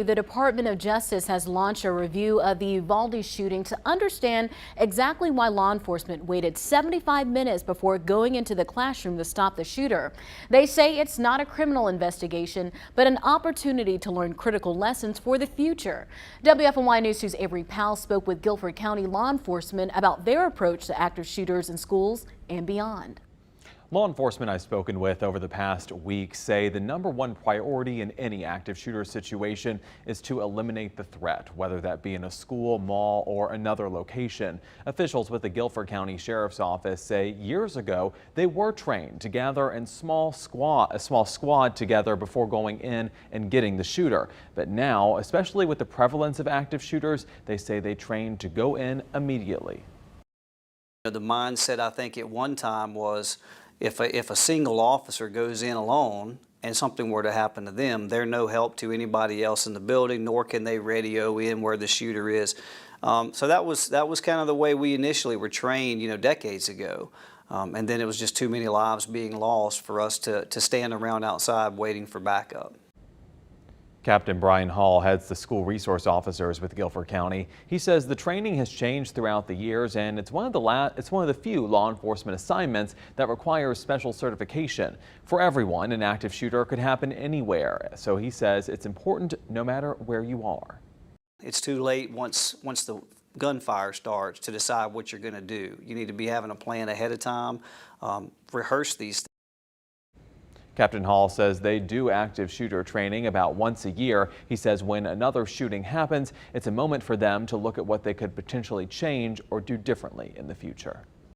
The Department of Justice has launched a review of the Uvalde shooting to understand exactly why law enforcement waited 75 minutes before going into the classroom to stop the shooter. They say it's not a criminal investigation, but an opportunity to learn critical lessons for the future. WFMY News 2's Avery Powell spoke with Guilford County law enforcement about their approach to active shooters in schools and beyond. Law enforcement I've spoken with over the past week say the #1 priority in any active shooter situation is to eliminate the threat, whether that be in a school, mall, or another location. Officials with the Guilford County Sheriff's Office say years ago they were trained to gather in a small squad together before going in and getting the shooter. But now, especially with the prevalence of active shooters, they say they train to go in immediately. The mindset, I think, at one time was if a single officer goes in alone and something were to happen to them, they're no help to anybody else in the building, nor can they radio in where the shooter is. So that was kind of the way we initially were trained, decades ago. And then it was just too many lives being lost for us to stand around outside waiting for backup. Captain Brian Hall heads the school resource officers with Guilford County. He says the training has changed throughout the years, and it's one of the few law enforcement assignments that requires special certification. For everyone, an active shooter could happen anywhere, so he says it's important no matter where you are. It's too late once the gunfire starts to decide what you're going to do. You need to be having a plan ahead of time, rehearse these things. Captain Hall says they do active shooter training about once a year. He says when another shooting happens, it's a moment for them to look at what they could potentially change or do differently in the future.